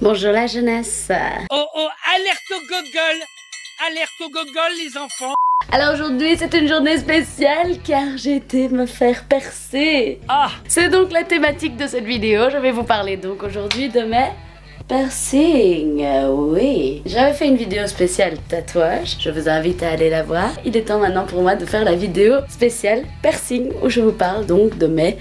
Bonjour la jeunesse. Oh oh, alerte au gogol! Alerte au gogol les enfants! Alors aujourd'hui c'est une journée spéciale car j'ai été me faire percer. C'est donc la thématique de cette vidéo. Je vais vous parler donc aujourd'hui de mes piercings. Oui, j'avais fait une vidéo spéciale tatouage. Je vous invite à aller la voir. Il est temps maintenant pour moi de faire la vidéo spéciale piercing où je vous parle donc de mes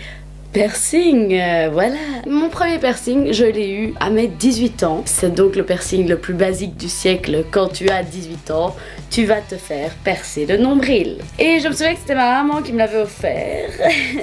piercing, voilà. Mon premier piercing, je l'ai eu à mes 18 ans. C'est donc le piercing le plus basique du siècle. Quand tu as 18 ans, tu vas te faire percer le nombril. Et je me souviens que c'était ma maman qui me l'avait offert.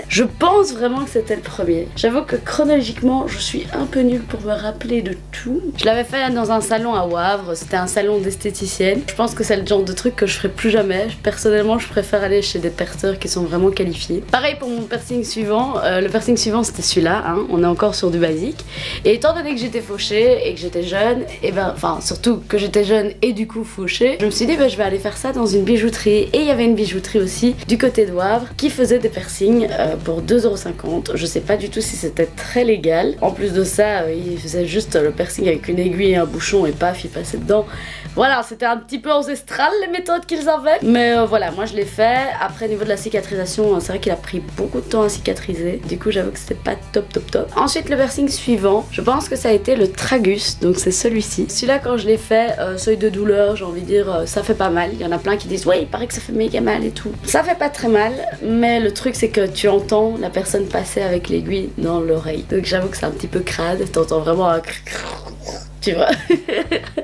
Je pense vraiment que c'était le premier. J'avoue que chronologiquement, je suis un peu nulle pour me rappeler de tout. Je l'avais fait dans un salon à Wavre. C'était un salon d'esthéticienne. Je pense que c'est le genre de truc que je ferai plus jamais. Personnellement, je préfère aller chez des perceurs qui sont vraiment qualifiés. Pareil pour mon piercing suivant. Le piercing suivant c'était celui-là, hein, on est encore sur du basique. Et étant donné que j'étais fauchée et que j'étais jeune, et ben, enfin surtout que j'étais jeune et du coup fauchée, je me suis dit ben, je vais aller faire ça dans une bijouterie. Et il y avait une bijouterie aussi du côté de Wavre qui faisait des piercings pour 2,50 €. Je sais pas du tout si c'était très légal. En plus de ça, il faisait juste le piercing avec une aiguille et un bouchon et paf, il passait dedans. Voilà, c'était un petit peu ancestral les méthodes qu'ils avaient. Mais voilà, moi je l'ai fait. Après, au niveau de la cicatrisation, c'est vrai qu'il a pris beaucoup de temps à cicatriser. Du coup, j'avoue que c'était pas top. Ensuite, le piercing suivant, je pense que ça a été le tragus. Donc c'est celui-ci. Celui-là, quand je l'ai fait, seuil de douleur, j'ai envie de dire, ça fait pas mal. Il y en a plein qui disent, ouais, il paraît que ça fait méga mal et tout. Ça fait pas très mal, mais le truc c'est que tu entends la personne passer avec l'aiguille dans l'oreille. Donc j'avoue que c'est un petit peu crade. T'entends vraiment un tu vois.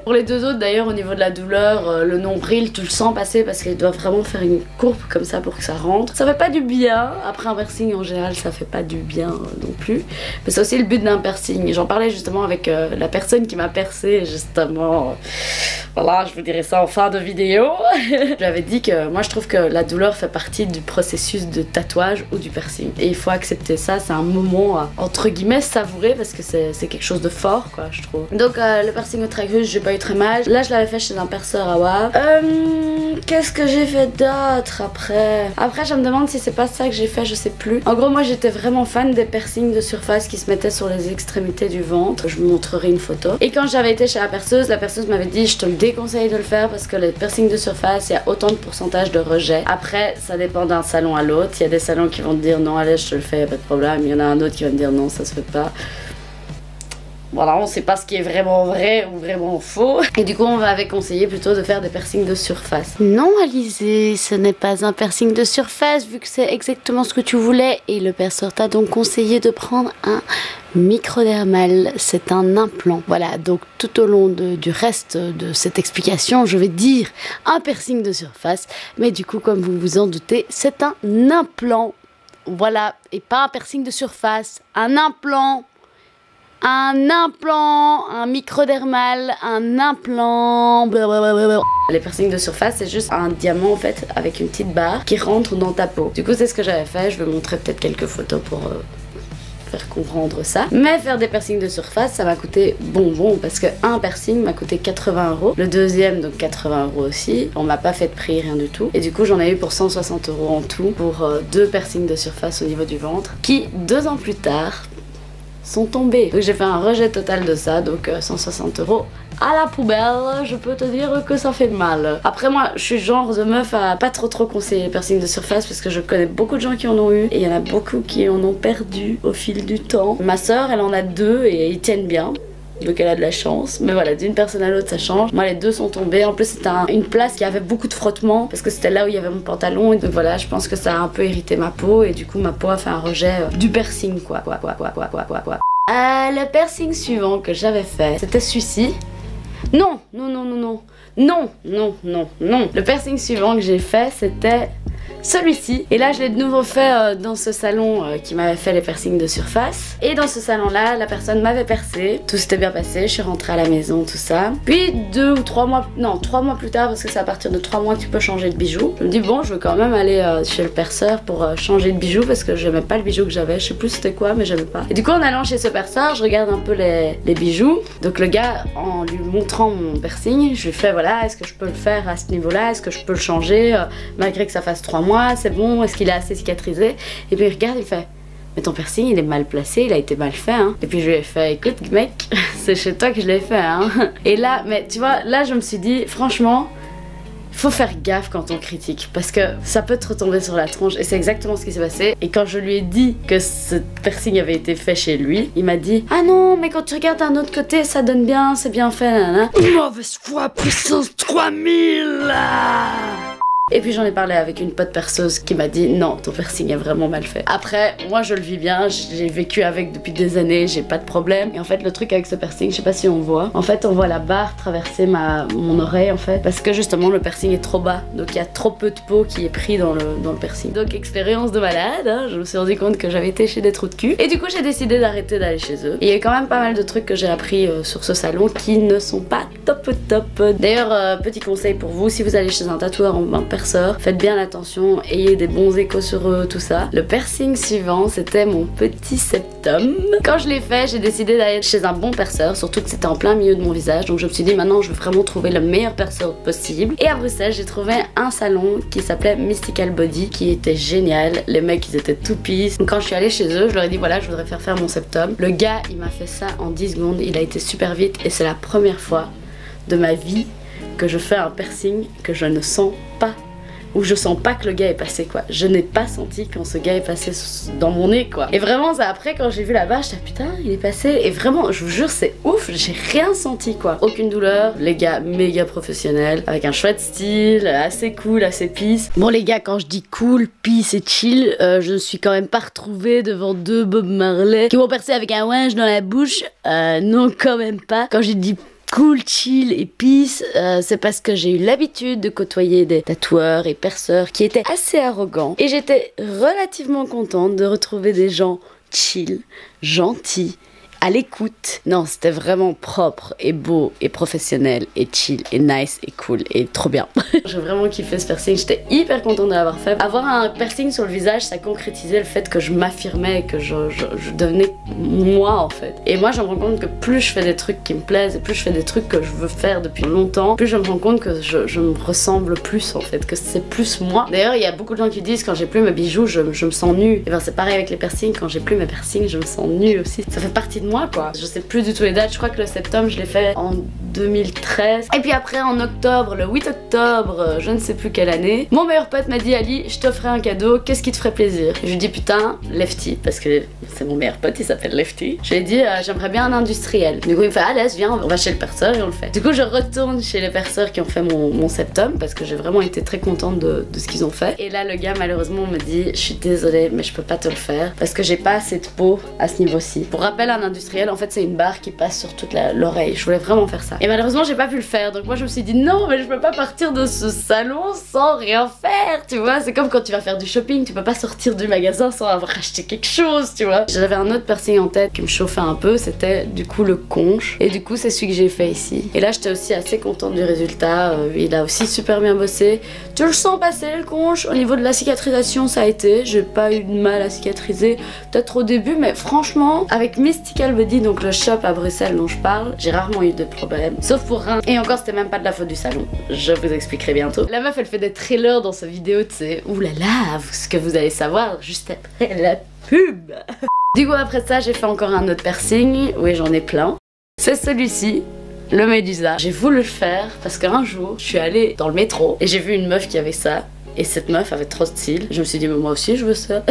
Pour les deux autres d'ailleurs, au niveau de la douleur, le nombril tu le sens passer parce qu'il doit vraiment faire une courbe comme ça pour que ça rentre. Ça fait pas du bien. Après un piercing en général ça fait pas du bien non plus. Mais c'est aussi le but d'un piercing. J'en parlais justement avec la personne qui m'a percé justement. Voilà, je vous dirai ça en fin de vidéo. Je lui avais dit que moi je trouve que la douleur fait partie du processus de tatouage ou du piercing. Et il faut accepter ça, c'est un moment à, entre guillemets savourer parce que c'est quelque chose de fort quoi je trouve. Donc le piercing au tragus, j'ai pas eu très mal. Là je l'avais fait chez un perceur à Wavre. Qu'est-ce que j'ai fait d'autre après? Après je me demande si c'est pas ça que j'ai fait, je sais plus. En gros moi j'étais vraiment fan des piercings de surface qui se mettaient sur les extrémités du ventre. Je vous montrerai une photo. Et quand j'avais été chez la perceuse m'avait dit je te le déconseille de le faire parce que les piercings de surface il y a autant de pourcentage de rejet. Après ça dépend d'un salon à l'autre. Il y a des salons qui vont te dire non allez je te le fais, pas de problème. Il y en a un autre qui va me dire non ça se fait pas. Voilà, on sait pas ce qui est vraiment vrai ou vraiment faux. Et du coup, on m'avait conseillé plutôt de faire des piercings de surface. Non, Alizé, ce n'est pas un piercing de surface vu que c'est exactement ce que tu voulais. Et le perceur t'a donc conseillé de prendre un microdermal. C'est un implant. Voilà, donc tout au long du reste de cette explication, je vais dire un piercing de surface. Mais du coup, comme vous vous en doutez, c'est un implant. Voilà, et pas un piercing de surface. Un implant. Un implant, un microdermal, un implant. Blablabla. Les piercings de surface, c'est juste un diamant en fait avec une petite barre qui rentre dans ta peau. Du coup, c'est ce que j'avais fait. Je vais montrer peut-être quelques photos pour faire comprendre ça. Mais faire des piercings de surface, ça m'a coûté bonbon parce que un piercing m'a coûté 80 €. Le deuxième, donc 80 € aussi. On m'a pas fait de prix, rien du tout. Et du coup, j'en ai eu pour 160 € en tout pour deux piercings de surface au niveau du ventre qui, 2 ans plus tard, sont tombés. Donc j'ai fait un rejet total de ça, donc 160 € à la poubelle. Je peux te dire que ça fait mal. Après moi, je suis genre de meuf à pas trop conseiller les piercings de surface parce que je connais beaucoup de gens qui en ont eu et il y en a beaucoup qui en ont perdu au fil du temps. Ma soeur, elle en a 2 et ils tiennent bien. Donc elle a de la chance, mais voilà, d'une personne à l'autre ça change. Moi les 2 sont tombés, en plus c'était une place qui avait beaucoup de frottement parce que c'était là où il y avait mon pantalon. Et donc voilà, je pense que ça a un peu irrité ma peau et du coup ma peau a fait un rejet du piercing quoi. Le piercing suivant que j'avais fait, c'était celui-ci. Non. Le piercing suivant que j'ai fait, c'était celui-ci. Et là je l'ai de nouveau fait dans ce salon qui m'avait fait les piercings de surface. Et dans ce salon là, la personne m'avait percé. Tout s'était bien passé, je suis rentrée à la maison, tout ça. Puis 2 ou 3 mois, non 3 mois plus tard, parce que c'est à partir de 3 mois que tu peux changer de bijou. Je me dis bon, je veux quand même aller chez le perceur pour changer de bijou parce que j'aimais pas le bijou que j'avais. Je sais plus c'était quoi mais j'aimais pas. Et du coup en allant chez ce perceur, je regarde un peu les bijoux. Donc le gars, en lui montrant mon piercing, je lui fais voilà, est-ce que je peux le faire à ce niveau là, est-ce que je peux le changer malgré que ça fasse 3 mois, c'est bon, est-ce qu'il est assez cicatrisé? Et puis il regarde, il fait mais ton piercing il est mal placé, il a été mal fait hein. Et puis je lui ai fait, écoute mec, c'est chez toi que je l'ai fait hein. Et là, mais tu vois, là je me suis dit, franchement, faut faire gaffe quand on critique parce que ça peut te retomber sur la tronche et c'est exactement ce qui s'est passé. Et quand je lui ai dit que ce piercing avait été fait chez lui, il m'a dit ah non mais quand tu regardes d'un autre côté ça donne bien, c'est bien fait nanana. Mauvaise foi puissance 3000. Et puis j'en ai parlé avec une pote perceuse qui m'a dit non, ton piercing est vraiment mal fait. Après, moi je le vis bien, j'ai vécu avec depuis des années, j'ai pas de problème. Et en fait le truc avec ce piercing, je sais pas si on voit, en fait on voit la barre traverser mon oreille en fait, parce que justement le piercing est trop bas, donc il y a trop peu de peau qui est pris dans le piercing. Donc expérience de malade, hein, je me suis rendu compte que j'avais été chez des trous de cul. Et du coup j'ai décidé d'arrêter d'aller chez eux. Et il y a quand même pas mal de trucs que j'ai appris sur ce salon qui ne sont pas top. D'ailleurs petit conseil pour vous, si vous allez chez un tatoueur en faites bien attention, ayez des bons échos sur eux, tout ça. Le piercing suivant, c'était mon petit septum. Quand je l'ai fait, j'ai décidé d'aller chez un bon perceur, surtout que c'était en plein milieu de mon visage, donc je me suis dit maintenant je veux vraiment trouver le meilleur perceur possible. Et à Bruxelles, j'ai trouvé un salon qui s'appelait Mystical Body, qui était génial. Les mecs, ils étaient tout peace. Donc quand je suis allée chez eux, je leur ai dit voilà, je voudrais faire mon septum. Le gars, il m'a fait ça en 10 secondes, il a été super vite et c'est la première fois de ma vie que je fais un piercing que je ne sens pas. Où je sens pas que le gars est passé quoi. Je n'ai pas senti quand ce gars est passé dans mon nez quoi. Et vraiment ça après quand j'ai vu la barre, j'étais putain il est passé. Et vraiment je vous jure c'est ouf, j'ai rien senti quoi. Aucune douleur, les gars méga professionnels, avec un chouette style, assez cool, assez peace. Bon les gars quand je dis cool, peace et chill, je suis quand même pas retrouvée devant deux Bob Marley qui m'ont percé avec un ouinge dans la bouche. Non quand même pas. Quand j'ai dit cool, chill et peace, c'est parce que j'ai eu l'habitude de côtoyer des tatoueurs et perceurs qui étaient assez arrogants et j'étais relativement contente de retrouver des gens chill, gentils, à l'écoute. Non, c'était vraiment propre et beau et professionnel et chill et nice et cool et trop bien. J'ai vraiment kiffé ce piercing, j'étais hyper contente de l'avoir fait. Avoir un piercing sur le visage, ça concrétisait le fait que je m'affirmais, que je devenais moi en fait. Et moi je me rends compte que plus je fais des trucs qui me plaisent et plus je fais des trucs que je veux faire depuis longtemps, plus je me rends compte que je me ressemble plus en fait, que c'est plus moi. D'ailleurs il y a beaucoup de gens qui disent quand j'ai plus mes bijoux, je me sens nue. Et ben c'est pareil avec les piercings, quand j'ai plus mes piercings, je me sens nue aussi. Ça fait partie de moi quoi. Je sais plus du tout les dates, je crois que le septum je l'ai fait en 2013. Et puis après en octobre, le 8 octobre, je ne sais plus quelle année, mon meilleur pote m'a dit Ali, je t'offrais un cadeau, qu'est-ce qui te ferait plaisir? Je lui dis putain, Lefty, parce que c'est mon meilleur pote, il s'appelle Lefty. Je lui ai dit j'aimerais bien un industriel. Du coup il me fait ah laisse, viens, on va chez le perceur et on le fait. Du coup je retourne chez les perceurs qui ont fait mon septum parce que j'ai vraiment été très contente de ce qu'ils ont fait. Et là le gars malheureusement me dit je suis désolée mais je peux pas te le faire parce que j'ai pas assez de peau à ce niveau-ci. Pour rappel un industriel en fait c'est une barre qui passe sur toute l'oreille. Je voulais vraiment faire ça. Et malheureusement j'ai pas pu le faire. Donc moi je me suis dit non mais je peux pas partir de ce salon sans rien faire. Tu vois, c'est comme quand tu vas faire du shopping, tu peux pas sortir du magasin sans avoir acheté quelque chose, tu vois. J'avais un autre piercing en tête qui me chauffait un peu, c'était du coup le conche. Et du coup c'est celui que j'ai fait ici. Et là j'étais aussi assez contente du résultat. Il a aussi super bien bossé. Tu le sens passer le conche. Au niveau de la cicatrisation ça a été. J'ai pas eu de mal à cicatriser. Peut-être au début mais franchement avec Mystical Body, donc le shop à Bruxelles dont je parle, j'ai rarement eu de problème. Sauf pour un. Et encore c'était même pas de la faute du salon. Je vous expliquerai bientôt. La meuf elle fait des trailers dans sa vidéo, tu sais. Ouh là là, ce que vous allez savoir juste après la pub. Du coup après ça j'ai fait encore un autre piercing. Oui j'en ai plein. C'est celui-ci. Le Médusa. J'ai voulu le faire parce qu'un jour je suis allée dans le métro et j'ai vu une meuf qui avait ça. Et cette meuf avait trop de style. Je me suis dit mais moi aussi je veux ça.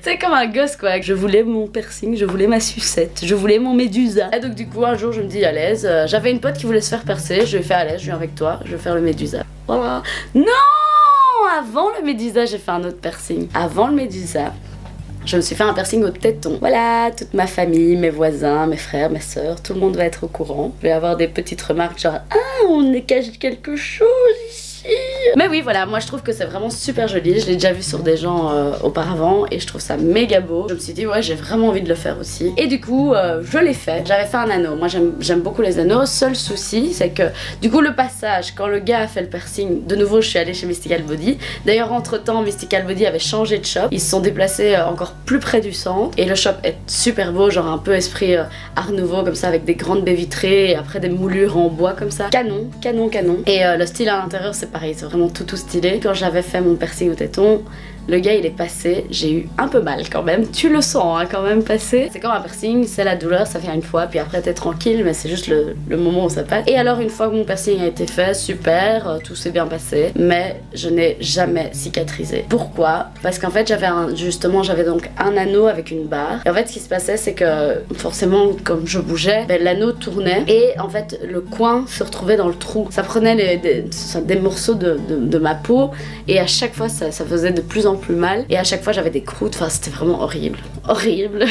C'est comme un gosse quoi. Je voulais mon piercing, je voulais ma sucette, je voulais mon Médusa. Et donc du coup un jour je me dis à l'aise. J'avais une pote qui voulait se faire percer. Je lui ai fait à l'aise, je viens avec toi, je vais faire le Médusa. Voilà. Non, avant le Médusa j'ai fait un autre piercing. Avant le Médusa je me suis fait un piercing au téton. Voilà, toute ma famille, mes voisins, mes frères, mes sœurs, tout le monde va être au courant. Je vais avoir des petites remarques genre ah on est caché quelque chose ici. Mais oui voilà, moi je trouve que c'est vraiment super joli. Je l'ai déjà vu sur des gens auparavant et je trouve ça méga beau. Je me suis dit ouais j'ai vraiment envie de le faire aussi. Et du coup je l'ai fait. J'avais fait un anneau. Moi j'aime beaucoup les anneaux. Seul souci c'est que du coup le passage quand le gars a fait le piercing, de nouveau je suis allée chez Mystical Body. D'ailleurs entre temps Mystical Body avait changé de shop. Ils se sont déplacés encore plus près du centre. Et le shop est super beau, genre un peu esprit art nouveau comme ça avec des grandes baies vitrées et après des moulures en bois comme ça. Canon, canon, canon. Et le style à l'intérieur c'est pareil, c'est vraiment tout stylé. Quand j'avais fait mon piercing au téton, Le gars il est passé, j'ai eu un peu mal quand même, tu le sens hein, quand même passer. C'est comme un piercing, c'est la douleur, ça vient une fois, puis après t'es tranquille, mais c'est juste le moment où ça passe. Et alors une fois que mon piercing a été fait, super, tout s'est bien passé, mais je n'ai jamais cicatrisé. Pourquoi? Parce qu'en fait j'avais donc un anneau avec une barre. Et en fait ce qui se passait c'est que forcément comme je bougeais, ben, l'anneau tournait et en fait le coin se retrouvait dans le trou. Ça prenait des morceaux de ma peau et à chaque fois ça faisait de plus en plus mal et à chaque fois j'avais des croûtes, enfin c'était vraiment horrible. Horrible.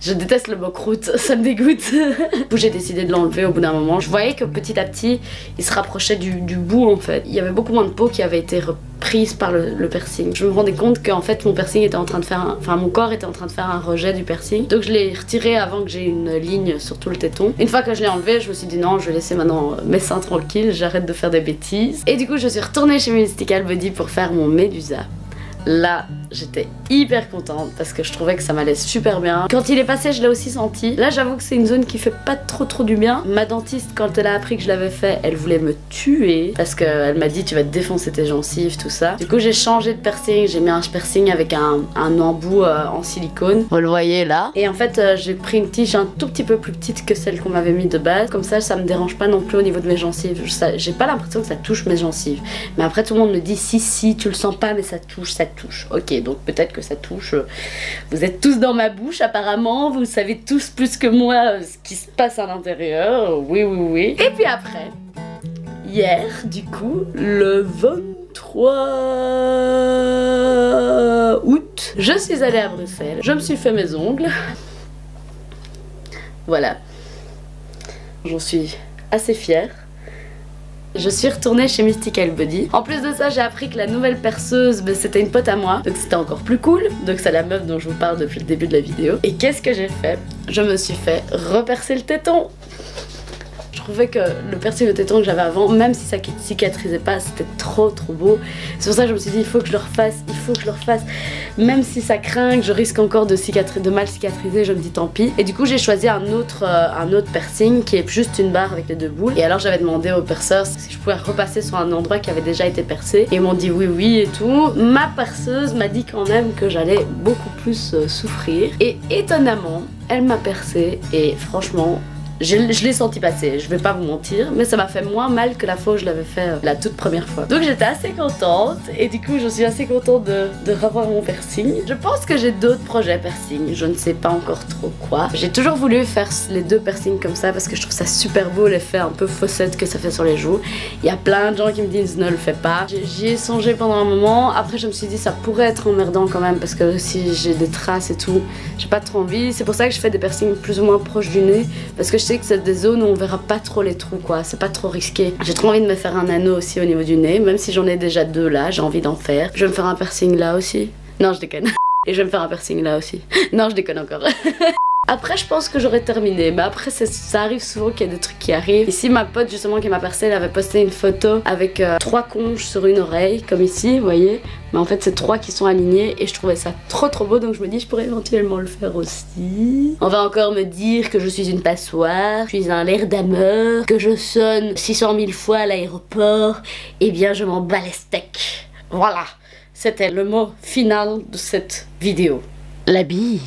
Je déteste le mot croûte, ça me dégoûte. Du coup j'ai décidé de l'enlever au bout d'un moment. Je voyais que petit à petit il se rapprochait du bout en fait. Il y avait beaucoup moins de peau qui avait été prise par le piercing. Je me rendais compte qu'en fait mon piercing était en train de faire mon corps était en train de faire un rejet du piercing. Donc je l'ai retiré avant que j'ai une ligne sur tout le téton. Une fois que je l'ai enlevé, je me suis dit non, je vais laisser maintenant mes seins tranquilles, j'arrête de faire des bêtises. Et du coup je suis retournée chez Mystical Body pour faire mon Médusa. Là, j'étais hyper contente parce que je trouvais que ça m'allait super bien. Quand il est passé, je l'ai aussi senti. Là, j'avoue que c'est une zone qui fait pas trop du bien. Ma dentiste, quand elle a appris que je l'avais fait, elle voulait me tuer parce qu'elle m'a dit tu vas te défoncer tes gencives, tout ça. Du coup, j'ai changé de piercing. J'ai mis un piercing avec un embout en silicone. Vous le voyez là. Et en fait, j'ai pris une tige un tout petit peu plus petite que celle qu'on m'avait mis de base. Comme ça me dérange pas non plus au niveau de mes gencives. J'ai pas l'impression que ça touche mes gencives. Mais après, tout le monde me dit si, tu le sens pas, mais ça touche. Ok, donc peut-être que ça touche. Vous êtes tous dans ma bouche apparemment, vous savez tous plus que moi ce qui se passe à l'intérieur. Oui. Et puis après, hier, du coup, le 23 août, je suis allée à Bruxelles. Je me suis fait mes ongles. Voilà. J'en suis assez fière. Je suis retournée chez Mystical Body. En plus de ça, j'ai appris que la nouvelle perceuse, c'était une pote à moi. Donc c'était encore plus cool. Donc c'est la meuf dont je vous parle depuis le début de la vidéo. Et qu'est-ce que j'ai fait? Je me suis fait repercer le téton. Je trouvais que le piercing de téton que j'avais avant, même si ça cicatrisait pas, c'était trop beau. C'est pour ça que je me suis dit il faut que je le refasse, même si ça craint, que je risque encore de mal cicatriser, je me dis tant pis. Et du coup j'ai choisi un autre piercing qui est juste une barre avec les deux boules. Et alors j'avais demandé au perceur si je pouvais repasser sur un endroit qui avait déjà été percé. Et ils m'ont dit oui et tout. Ma perceuse m'a dit quand même que j'allais beaucoup plus souffrir. Et étonnamment, elle m'a percé et franchement, je l'ai senti passer, je vais pas vous mentir, mais ça m'a fait moins mal que la fois où je l'avais fait la toute première fois. Donc j'étais assez contente et du coup je suis assez contente de revoir mon piercing. Je pense que j'ai d'autres projets piercing, je ne sais pas encore trop quoi. J'ai toujours voulu faire les deux piercings comme ça parce que je trouve ça super beau l'effet un peu faussette que ça fait sur les joues. Il y a plein de gens qui me disent ne le fais pas. J'y ai songé pendant un moment, après je me suis dit ça pourrait être emmerdant quand même parce que si j'ai des traces et tout, j'ai pas trop envie. C'est pour ça que je fais des piercings plus ou moins proches du nez parce que je sais que c'est des zones où on verra pas trop les trous quoi, c'est pas trop risqué. J'ai trop envie de me faire un anneau aussi au niveau du nez, même si j'en ai déjà deux là, j'ai envie d'en faire. Je vais me faire un piercing là aussi. Non je déconne. Et je vais me faire un piercing là aussi. Non je déconne encore. Après je pense que j'aurais terminé, mais après ça arrive souvent qu'il y a des trucs qui arrivent. Ici ma pote justement qui m'a percé, elle avait posté une photo avec 3 conches sur une oreille, comme ici, vous voyez. Mais en fait c'est 3 qui sont alignés et je trouvais ça trop beau, donc je me dis je pourrais éventuellement le faire aussi. On va encore me dire que je suis une passoire, je suis un l'air d'ameur, que je sonne 600 000 fois à l'aéroport. Eh bien je m'en bats les steaks. Voilà, c'était le mot final de cette vidéo. La bise.